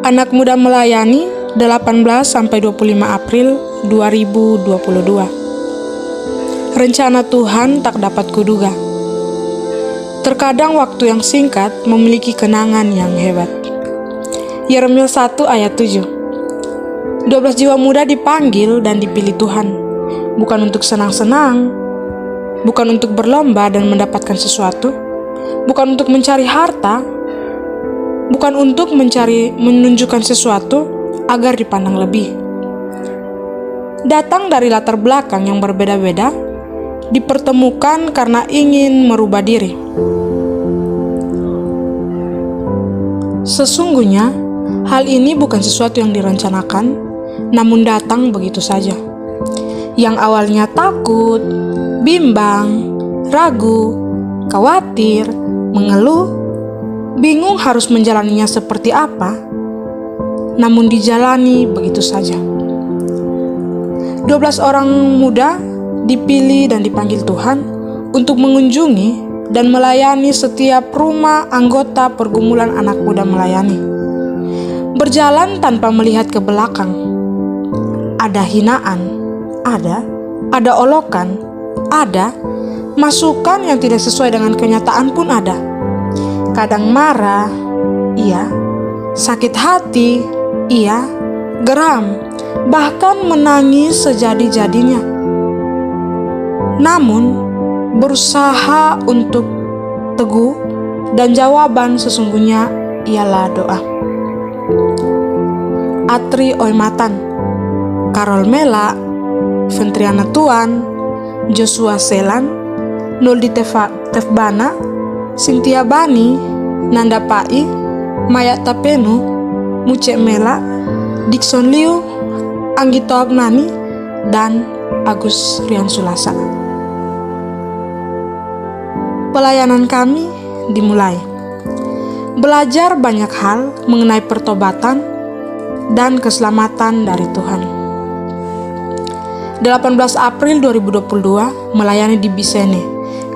Anak Muda Melayani 18-25 April 2022. Rencana Tuhan tak dapat kuduga. Terkadang waktu yang singkat memiliki kenangan yang hebat. Yeremia 1 ayat 7. 12 jiwa muda dipanggil dan dipilih Tuhan, bukan untuk senang-senang, bukan untuk berlomba dan mendapatkan sesuatu, bukan untuk mencari harta, bukan untuk menunjukkan sesuatu agar dipandang lebih. Datang dari latar belakang yang berbeda-beda, dipertemukan karena ingin merubah diri. Sesungguhnya, hal ini bukan sesuatu yang direncanakan, namun datang begitu saja. Yang awalnya takut, bimbang, ragu, khawatir, mengeluh, bingung harus menjalaninya seperti apa, namun dijalani begitu saja. 12 orang muda dipilih dan dipanggil Tuhan untuk mengunjungi dan melayani setiap rumah anggota pergumulan anak muda melayani. Berjalan tanpa melihat ke belakang. Ada hinaan, ada olokan, ada masukan yang tidak sesuai dengan kenyataan pun ada. Kadang marah, iya, sakit hati, iya, geram, bahkan menangis sejadi-jadinya. Namun, berusaha untuk teguh dan jawaban sesungguhnya ialah doa. Atri Oimatan, Karol Mela, Ventriana Tuan, Joshua Selan, Noldi Tefbana, Cynthia Bani, Nanda Pai, Maya Tapenu, Muce Mela, Dixon Liu, Anggito Agnani, dan Agus Rian Sulasa. Pelayanan kami dimulai. Belajar banyak hal mengenai pertobatan dan keselamatan dari Tuhan. 18 April 2022 melayani di Bisene,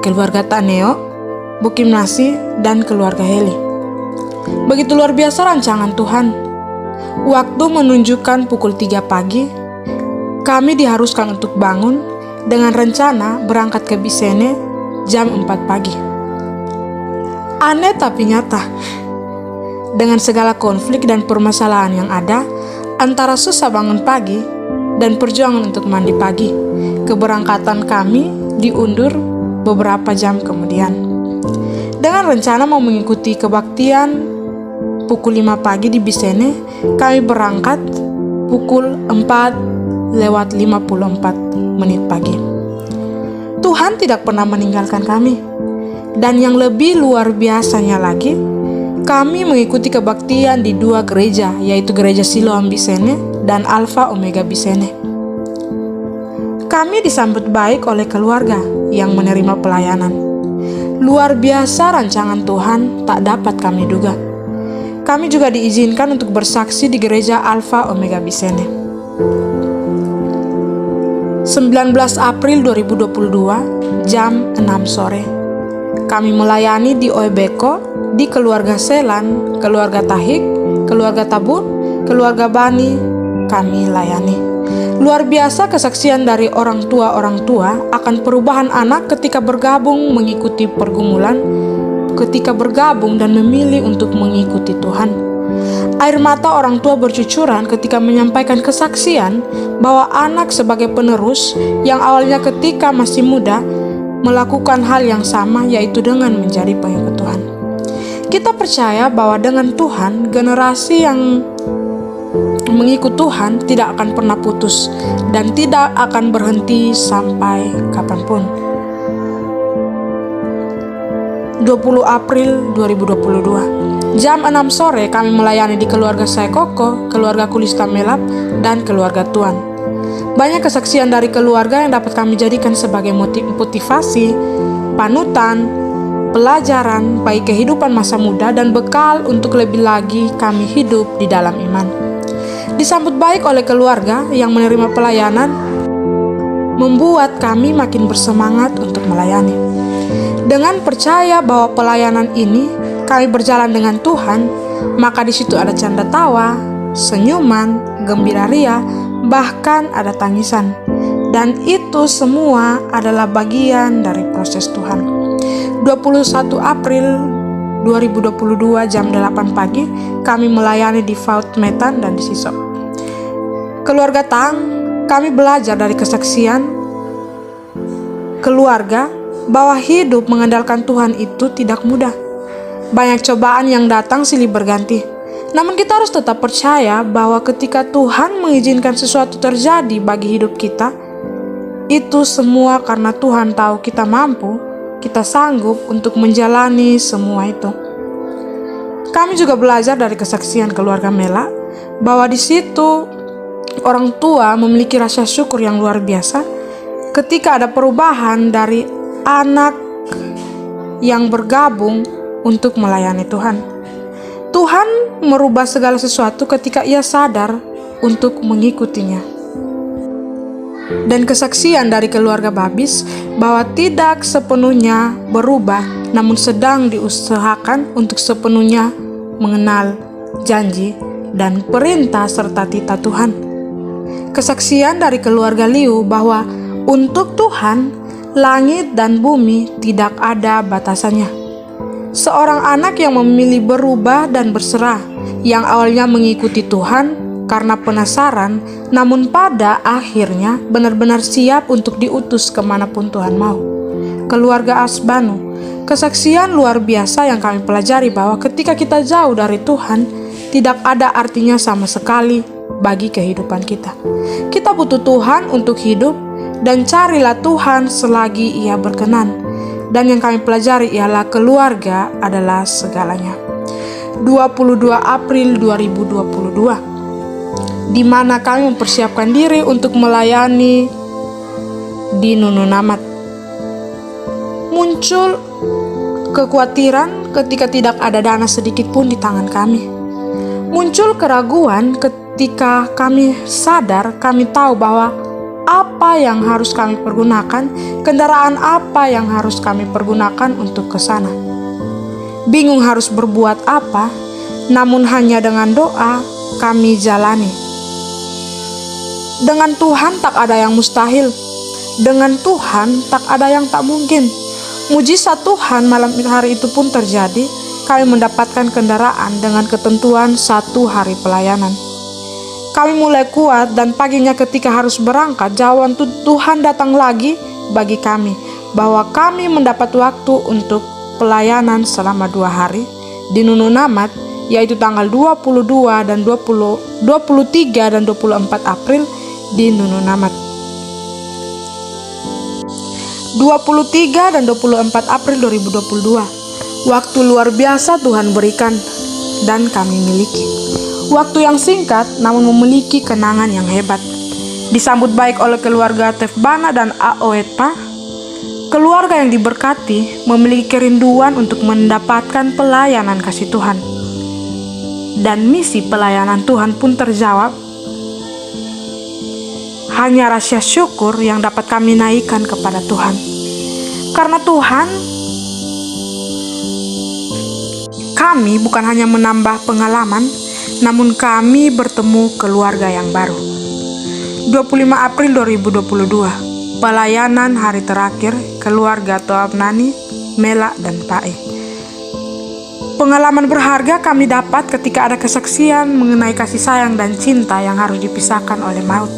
keluarga Taneo, Bukim Nasi, dan keluarga Heli. Begitu luar biasa rancangan Tuhan. Waktu menunjukkan pukul 3 pagi, kami diharuskan untuk bangun dengan rencana berangkat ke Bisene jam 4 pagi. Aneh tapi nyata. Dengan segala konflik dan permasalahan yang ada antara susah bangun pagi dan perjuangan untuk mandi pagi, keberangkatan kami diundur beberapa jam kemudian. Dengan rencana mau mengikuti kebaktian pukul 5 pagi di Bisene, kami berangkat pukul 4:54 pagi. Tuhan tidak pernah meninggalkan kami. Dan yang lebih luar biasanya lagi, kami mengikuti kebaktian di 2 gereja, yaitu Gereja Siloam Bisene dan Alpha Omega Bisene. Kami disambut baik oleh keluarga yang menerima pelayanan. Luar biasa rancangan Tuhan tak dapat kami duga. Kami juga diizinkan untuk bersaksi di Gereja Alpha Omega Bisene. 19 April 2022 jam 6 sore. Kami melayani di Oebeko, di keluarga Selan, keluarga Tahik, keluarga Tabun, keluarga Bani, kami layani. Luar biasa kesaksian dari orang tua akan perubahan anak ketika bergabung mengikuti pergumulan, ketika bergabung dan memilih untuk mengikuti Tuhan. Air mata orang tua bercucuran ketika menyampaikan kesaksian bahwa anak sebagai penerus yang awalnya ketika masih muda melakukan hal yang sama, yaitu dengan menjadi pengikut Tuhan. Kita percaya bahwa dengan Tuhan, generasi yang mengikut Tuhan tidak akan pernah putus dan tidak akan berhenti sampai kapanpun. 20 April 2022 jam 6 sore kami melayani di keluarga Saekoko, keluarga Kulista Melap, dan keluarga Tuan. Banyak kesaksian dari keluarga yang dapat kami jadikan sebagai motivasi, panutan, pelajaran bagi kehidupan masa muda dan bekal untuk lebih lagi kami hidup di dalam iman. Disambut baik oleh keluarga yang menerima pelayanan, membuat kami makin bersemangat untuk melayani. Dengan percaya bahwa pelayanan ini kami berjalan dengan Tuhan, maka di situ ada canda tawa, senyuman, gembira ria, bahkan ada tangisan. Dan itu semua adalah bagian dari proses Tuhan. 21 April 2022 jam 8 pagi, kami melayani di Vault Metan dan di Sisok. Keluarga Tang, kami belajar dari kesaksian keluarga bahwa hidup mengandalkan Tuhan itu tidak mudah. Banyak cobaan yang datang silih berganti. Namun kita harus tetap percaya bahwa ketika Tuhan mengizinkan sesuatu terjadi bagi hidup kita, itu semua karena Tuhan tahu kita mampu, kita sanggup untuk menjalani semua itu. Kami juga belajar dari kesaksian keluarga Mela bahwa di situ orang tua memiliki rasa syukur yang luar biasa ketika ada perubahan dari anak yang bergabung untuk melayani Tuhan. Tuhan merubah segala sesuatu ketika ia sadar untuk mengikutinya. Dan kesaksian dari keluarga Babis bahwa tidak sepenuhnya berubah, namun sedang diusahakan untuk sepenuhnya mengenal janji dan perintah serta titah Tuhan. Kesaksian dari keluarga Liu bahwa untuk Tuhan, langit dan bumi tidak ada batasannya. Seorang anak yang memilih berubah dan berserah, yang awalnya mengikuti Tuhan karena penasaran, namun pada akhirnya benar-benar siap untuk diutus kemanapun Tuhan mau. Keluarga Asbanu, kesaksian luar biasa yang kami pelajari bahwa ketika kita jauh dari Tuhan, tidak ada artinya sama sekali bagi kehidupan kita. Kita butuh Tuhan untuk hidup, dan carilah Tuhan selagi Ia berkenan. Dan yang kami pelajari ialah keluarga adalah segalanya. 22 April 2022, di mana kami mempersiapkan diri untuk melayani di Nununamat. Muncul kekhawatiran ketika tidak ada dana sedikit pun di tangan kami. Muncul keraguan ketika kami sadar, kami tahu bahwa apa yang harus kami pergunakan, kendaraan apa yang harus kami pergunakan untuk ke sana. Bingung harus berbuat apa, namun hanya dengan doa kami jalani. Dengan Tuhan tak ada yang mustahil. Dengan Tuhan tak ada yang tak mungkin. Mujizat Tuhan malam hari itu pun terjadi. Kami mendapatkan kendaraan dengan ketentuan 1 hari pelayanan. Kami mulai kuat, dan paginya ketika harus berangkat, jawaban Tuhan datang lagi bagi kami bahwa kami mendapat waktu untuk pelayanan selama 2 hari di Nununamat, yaitu tanggal 22 dan 23 dan 24 April di Nununamat. 23 dan 24 April 2022, waktu luar biasa Tuhan berikan dan kami miliki. Waktu yang singkat namun memiliki kenangan yang hebat. Disambut baik oleh keluarga Tefbana dan Aoetpa. Keluarga yang diberkati memiliki kerinduan untuk mendapatkan pelayanan kasih Tuhan. Dan misi pelayanan Tuhan pun terjawab. Hanya rasa syukur yang dapat kami naikkan kepada Tuhan. Karena Tuhan, kami bukan hanya menambah pengalaman, namun kami bertemu keluarga yang baru. 25 April 2022, pelayanan hari terakhir keluarga Toabnani, Mela, dan Pae. Pengalaman berharga kami dapat ketika ada kesaksian mengenai kasih sayang dan cinta yang harus dipisahkan oleh maut.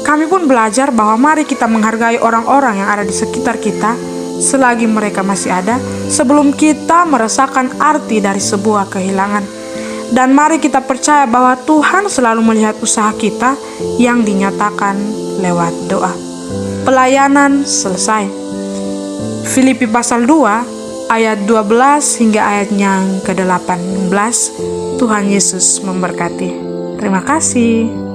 Kami pun belajar bahwa mari kita menghargai orang-orang yang ada di sekitar kita selagi mereka masih ada, sebelum kita merasakan arti dari sebuah kehilangan. Dan mari kita percaya bahwa Tuhan selalu melihat usaha kita yang dinyatakan lewat doa. Pelayanan selesai. Filipi pasal 2 ayat 12 hingga ayat yang ke-18. Tuhan Yesus memberkati. Terima kasih.